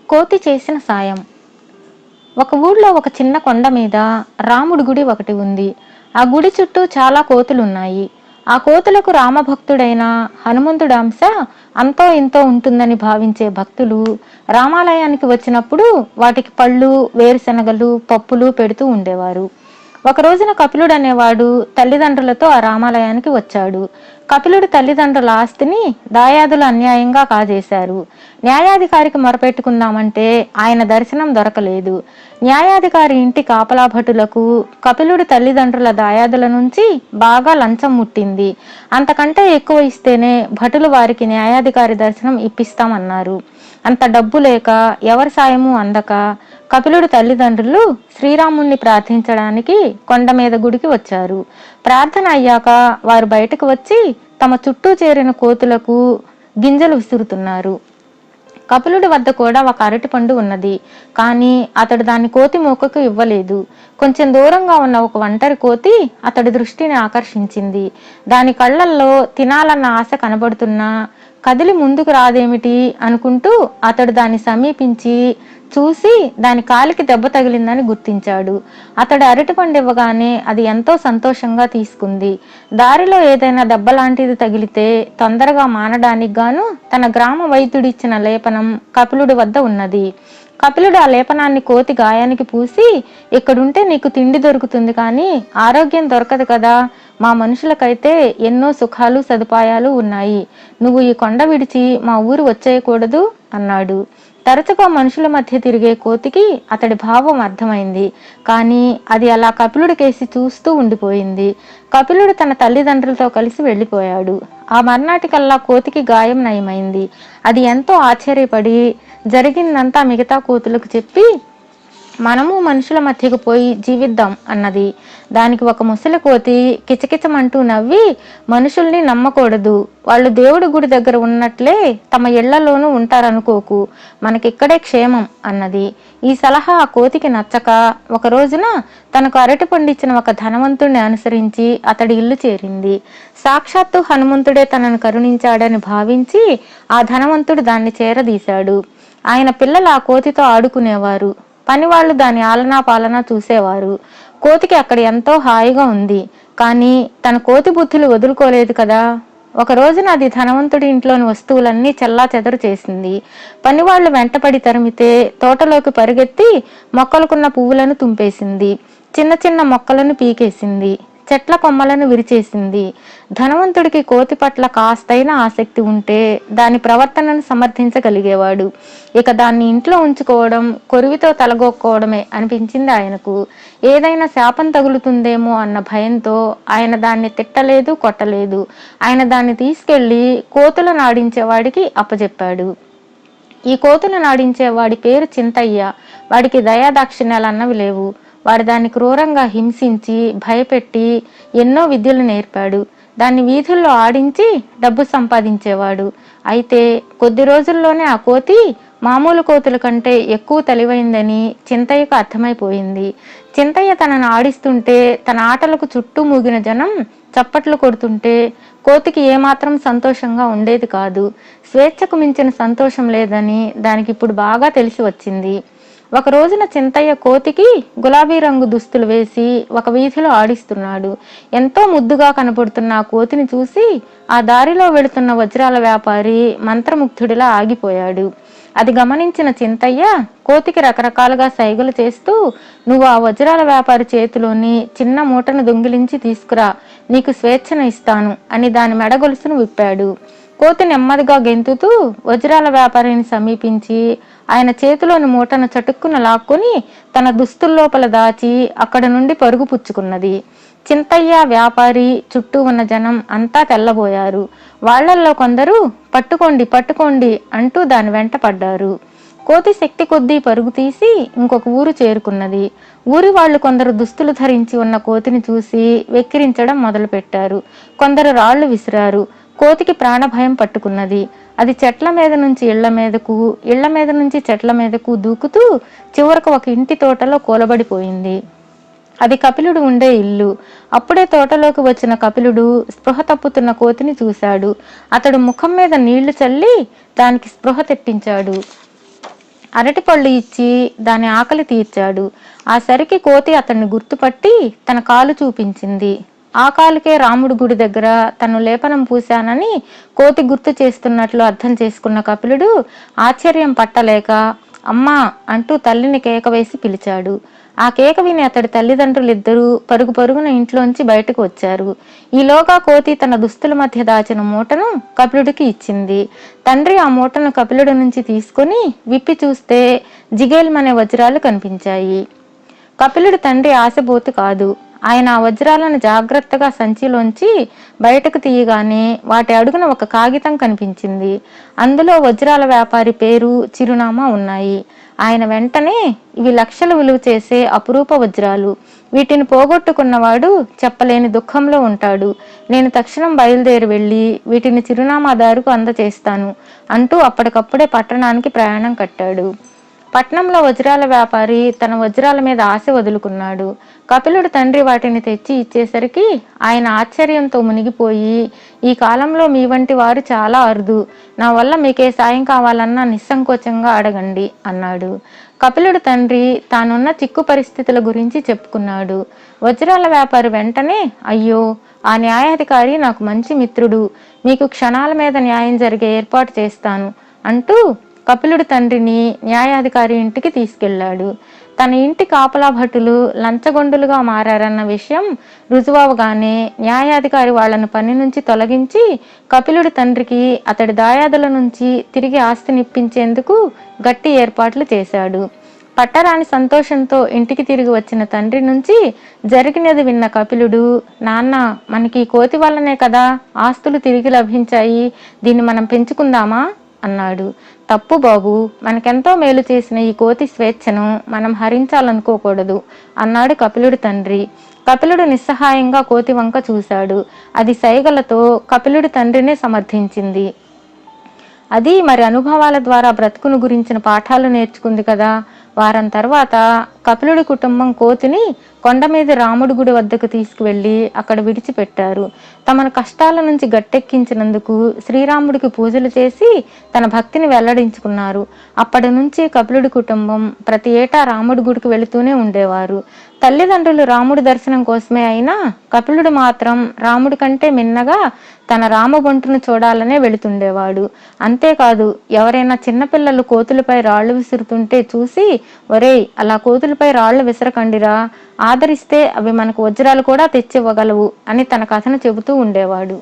కోతి చేసిన సాయం. ఒక ఊళ్ళో ఒక చిన్న కొండ మీద రాముడి గుడి ఒకటి ఉంది. ఆ గుడి చుట్టూ చాలా కోతులున్నాయి. ఆ కోతులకు రామభక్తుడైన హనుమంతుడి అంశ అంతో ఇంతో ఉంటుందని భావించే భక్తులు రామాలయానికి వచ్చినప్పుడు వాటికి పళ్ళు, వేరుశనగలు, పప్పులు పెడుతూ ఉండేవారు. ఒక రోజున కపిలుడు అనేవాడు తల్లిదండ్రులతో ఆ రామాలయానికి వచ్చాడు. కపిలుడి తల్లిదండ్రుల ఆస్తిని దాయాదులు అన్యాయంగా కాజేశారు. న్యాయాధికారికి మొరపెట్టుకుందామంటే ఆయన దర్శనం దొరకలేదు. న్యాయాధికారి ఇంటి కాపలా భటులకు కపిలుడి తల్లిదండ్రుల దాయాదుల నుంచి బాగా లంచం ముట్టింది. అంతకంటే ఎక్కువ ఇస్తేనే భటులు వారికి న్యాయాధికారి దర్శనం ఇప్పిస్తామన్నారు. అంత డబ్బు లేక ఎవరి సాయము అందక కపిలుడి తల్లిదండ్రులు శ్రీరాముణ్ణి ప్రార్థించడానికి కొండ మీద గుడికి వచ్చారు. ప్రార్థన అయ్యాక వారు బయటకు వచ్చి తమ చుట్టూ చేరిన కోతులకు గింజలు విసురుతున్నారు. కపిలుడి వద్ద కూడా ఒక అరటిపండు ఉన్నది. కానీ అతడు దాన్ని కోతి మూకకు ఇవ్వలేదు. కొంచెం దూరంగా ఉన్న ఒక ఒంటరి కోతి అతడి దృష్టిని ఆకర్షించింది. దాని కళ్ళల్లో తినాలన్న ఆశ కనబడుతున్నా కదిలి ముందుకు రాదేమిటి అనుకుంటూ అతడు దాన్ని సమీపించి చూసి దాని కాలికి దెబ్బ తగిలిందని గుర్తించాడు. అతడు అరటిపండు ఇవ్వగానే అది ఎంతో సంతోషంగా తీసుకుంది. దారిలో ఏదైనా దెబ్బ లాంటిది తగిలితే తొందరగా మానడానికి గాను తన గ్రామ వైద్యుడిచ్చిన లేపనం కపిలుడి వద్ద ఉన్నది. కపిలుడు ఆ లేపనాన్ని కోతి గాయానికి పూసి, ఇక్కడుంటే నీకు తిండి దొరుకుతుంది కానీ ఆరోగ్యం దొరకదు కదా, మా మనుషులకైతే ఎన్నో సుఖాలు సదుపాయాలు ఉన్నాయి, నువ్వు ఈ కొండ విడిచి మా ఊరు వచ్చేయకూడదు అన్నాడు. తరచుగా మనుషుల మధ్య తిరిగే కోతికి అతడి భావం అర్థమైంది. కానీ అది అలా కపిలుడి కేసి చూస్తూ ఉండిపోయింది. కపిలుడు తన తల్లిదండ్రులతో కలిసి వెళ్ళిపోయాడు. ఆ మర్నాటికల్లా కోతికి గాయం నయమైంది. అది ఎంతో ఆశ్చర్యపడి జరిగిందంతా మిగతా కోతులకు చెప్పి మనము మనుషుల మధ్యకు పోయి జీవిద్దాం అన్నది. దానికి ఒక ముసలి కోతి కిచకిచమంటూ నవ్వి, మనుషుల్ని నమ్మకూడదు, వాళ్ళు దేవుడి గుడి దగ్గర ఉన్నట్లే తమ ఇళ్లలోనూ ఉంటారనుకోకు, మనకిక్కడే క్షేమం అన్నది. ఈ సలహా ఆ కోతికి నచ్చక ఒక రోజున తనకు అరటి పండిచ్చిన ఒక ధనవంతుడిని అనుసరించి అతడి ఇల్లు చేరింది. సాక్షాత్తు హనుమంతుడే తనను కరుణించాడని భావించి ఆ ధనవంతుడు దాన్ని చేరదీశాడు. ఆయన పిల్లలు ఆ కోతితో ఆడుకునేవారు. పనివాళ్లు దాని ఆలనా పాలనా చూసేవారు. కోతికి అక్కడ ఎంతో హాయిగా ఉంది. కానీ తన కోతి బుద్ధులు వదులుకోలేదు కదా. ఒక రోజున అది ధనవంతుడి ఇంట్లోని వస్తువులన్నీ చెల్లా చెదరు చేసింది. పనివాళ్లు వెంటపడి తరిమితే తోటలోకి పరిగెత్తి మొక్కలకున్న పువ్వులను తుంపేసింది. చిన్న చిన్న మొక్కలను పీకేసింది. చెట్ల కొమ్మలను విరిచేసింది. ధనవంతుడికి కోతి పట్ల కాస్తైన ఆసక్తి ఉంటే దాని ప్రవర్తనను సమర్థించగలిగేవాడు. ఇక దాన్ని ఇంట్లో ఉంచుకోవడం కొరివితో తలగొక్కోవడమే అనిపించింది ఆయనకు. ఏదైనా శాపం తగులుతుందేమో అన్న భయంతో ఆయన దాన్ని తిట్టలేదు, కొట్టలేదు. ఆయన దాన్ని తీసుకెళ్లి కోతులను ఆడించేవాడికి అప్పచెప్పాడు. ఈ కోతులను ఆడించేవాడి పేరు చింతయ్య. వాడికి దయాదాక్షిణ్యాలన్నవి లేవు. వాడు దాన్ని క్రూరంగా హింసించి భయపెట్టి ఎన్నో విద్యలు నేర్పాడు. దాన్ని వీధుల్లో ఆడించి డబ్బు సంపాదించేవాడు. అయితే కొద్ది రోజుల్లోనే ఆ కోతి మామూలు కోతుల కంటే ఎక్కువ తెలివైందని చింతయ్యకు అర్థమైపోయింది. చింతయ్య తనను ఆడిస్తుంటే తన ఆటలకు చుట్టూ మూగిన జనం చప్పట్లు కొడుతుంటే కోతికి ఏమాత్రం సంతోషంగా ఉండేది కాదు. స్వేచ్ఛకు మించిన సంతోషం లేదని దానికి ఇప్పుడు బాగా తెలిసి వచ్చింది. ఒక రోజున చింతయ్య కోతికి గులాబీ రంగు దుస్తులు వేసి ఒక వీధిలో ఆడిస్తున్నాడు. ఎంతో ముద్దుగా కనపడుతున్న ఆ కోతిని చూసి ఆ దారిలో వెళుతున్న వజ్రాల వ్యాపారి మంత్రముగ్ధుడిలా ఆగిపోయాడు. అది గమనించిన చింతయ్య కోతికి రకరకాలుగా సైగలు చేస్తూ, నువ్వు ఆ వజ్రాల వ్యాపారి చేతిలోని చిన్న మూటను దొంగిలించి తీసుకురా, నీకు స్వేచ్ఛను ఇస్తాను అని దాని మెడగొలుసును విప్పాడు. కోతి నెమ్మదిగా గెంతుతూ వజ్రాల వ్యాపారిని సమీపించి ఆయన చేతిలోని మూటను చటుక్కున లాక్కొని తన దుస్తుల్లోపల దాచి అక్కడ నుండి పరుగు పుచ్చుకున్నది. చింతయ్య, వ్యాపారి, చుట్టూ ఉన్న జనం అంతా తెల్లబోయారు. వాళ్లల్లో కొందరు పట్టుకోండి పట్టుకోండి అంటూ దాని వెంట పడ్డారు. కోతి శక్తి కొద్దీ పరుగు తీసి ఇంకొక ఊరు చేరుకున్నది. ఊరి వాళ్ళు కొందరు దుస్తులు ధరించి ఉన్న కోతిని చూసి వెక్కిరించడం మొదలుపెట్టారు. కొందరు రాళ్లు విసిరారు. కోతికి ప్రాణభయం పట్టుకున్నది. అది చెట్ల మీద నుంచి ఇళ్ల మీదకు, ఇళ్ల మీద నుంచి చెట్ల మీదకు దూకుతూ చివరకు ఒక ఇంటి తోటలో కూలబడిపోయింది. అది కపిలుడు ఉండే ఇల్లు. అప్పుడే తోటలోకి వచ్చిన కపిలుడు స్పృహ తప్పుతున్న కోతిని చూశాడు. అతడు ముఖం మీద నీళ్లు చల్లి దానికి స్పృహ తెప్పించాడు. అరటిపళ్ళు ఇచ్చి దాని ఆకలి తీర్చాడు. ఆ సరికి కోతి అతన్ని గుర్తుపట్టి తన కాలు చూపించింది. ఆ కాలుకే రాముడు గుడి దగ్గర తను లేపనం పూశానని కోతి గుర్తు చేస్తున్నట్లు అర్థం చేసుకున్న కపిలుడు ఆశ్చర్యం పట్టలేక అమ్మా అంటూ తల్లిని కేక వేసి పిలిచాడు. ఆ కేక విని అతడి తల్లిదండ్రులిద్దరూ పరుగు పరుగున ఇంట్లోంచి బయటకు వచ్చారు. ఈలోగా కోతి తన దుస్తుల మధ్య దాచిన మూటను కపిలుడికి ఇచ్చింది. తండ్రి ఆ మూటను కపిలుడి నుంచి తీసుకుని విప్పి చూస్తే జిగేల్మనే వజ్రాలు కనిపించాయి. కపిలుడి తండ్రి ఆశబోతు కాదు. ఆయన ఆ వజ్రాలను జాగ్రత్తగా సంచిలోంచి బయటకు తీయగానే వాటి అడుగున ఒక కాగితం కనిపించింది. అందులో వజ్రాల వ్యాపారి పేరు, చిరునామా ఉన్నాయి. ఆయన వెంటనే ఇవి లక్షలు విలువ చేసే అపురూప వజ్రాలు. వీటిని పోగొట్టుకున్నవాడు చెప్పలేని దుఃఖంలో ఉంటాడు. నేను తక్షణం బయలుదేరి వెళ్ళి వీటిని చిరునామాదారుకు అందచేస్తాను అంటూ అప్పటికప్పుడే పట్టణానికి ప్రయాణం కట్టాడు. పట్నంలో వజ్రాల వ్యాపారి తన వజ్రాల మీద ఆశ వదులుకున్నాడు. కపిలుడు తండ్రి వాటిని తెచ్చి ఇచ్చేసరికి ఆయన ఆశ్చర్యంతో మునిగిపోయి, ఈ కాలంలో మీ వంటి వారు చాలా అరుదు. నా వల్ల మీకే సాయం కావాలన్నా నిస్సంకోచంగా అడగండి అన్నాడు. కపిలుడు తండ్రి తానున్న చిక్కు పరిస్థితుల గురించి చెప్పుకున్నాడు. వజ్రాల వ్యాపారి వెంటనే, అయ్యో, ఆ న్యాయాధికారి నాకు మంచి మిత్రుడు, మీకు క్షణాల మీద న్యాయం జరిగే ఏర్పాటు చేస్తాను అంటూ కపిలుడి తండ్రిని న్యాయాధికారి ఇంటికి తీసుకెళ్లాడు. తన ఇంటి కాపలా భటులు లంచగొండులుగా మారారన్న విషయం రుజువవగానే న్యాయాధికారి వాళ్లను పని నుంచి తొలగించి కపిలుడి తండ్రికి అతడి దాయాదుల నుంచి తిరిగి ఆస్తినిప్పించేందుకు గట్టి ఏర్పాట్లు చేశాడు. పట్టరాని సంతోషంతో ఇంటికి తిరిగి వచ్చిన తండ్రి నుంచి జరిగినది విన్న కపిలుడు, నాన్న, మనకి కోతి వల్లనే కదా ఆస్తులు తిరిగి లభించాయి, దీన్ని మనం పెంచుకుందామా అన్నాడు. తప్పు బాబు, మనకెంతో మేలు చేసిన ఈ కోతి స్వేచ్ఛను మనం హరించాలనుకోకూడదు అన్నాడు కపిలుడి తండ్రి. కపిలుడు నిస్సహాయంగా కోతి వంక చూశాడు. అది సైగలతో కపిలుడి తండ్రినే సమర్థించింది. అది మరి అనుభవాల ద్వారా బ్రతుకును గురించిన పాఠాలు నేర్చుకుంది కదా. వారం తర్వాత కపిలుడి కుటుంబం కోతిని కొండ మీద రాముడి గుడి వద్దకు తీసుకువెళ్లి అక్కడ విడిచిపెట్టారు. తమను కష్టాల నుంచి గట్టెక్కించినందుకు శ్రీరాముడికి పూజలు చేసి తన భక్తిని వెల్లడించుకున్నారు. అప్పటి నుంచి కపిలుడి కుటుంబం ప్రతి ఏటా రాముడి గుడికి వెళుతూనే ఉండేవారు. తల్లిదండ్రులు రాముడి దర్శనం కోసమే అయినా కపిలుడు మాత్రం రాముడి కంటే మిన్నగా తన రామబంటును చూడాలనే వెళుతుండేవాడు. అంతేకాదు, ఎవరైనా చిన్నపిల్లలు కోతులపై రాళ్లు విసురుతుంటే చూసి, ఒరేయ్, అలా కోతులపై రాళ్లు విసరకండిరా, ఆదరిస్తే అవి మనకు వజ్రాలు కూడా తెచ్చివ్వగలవు అని తన కథను చెబుతూ ఉండేవాడు.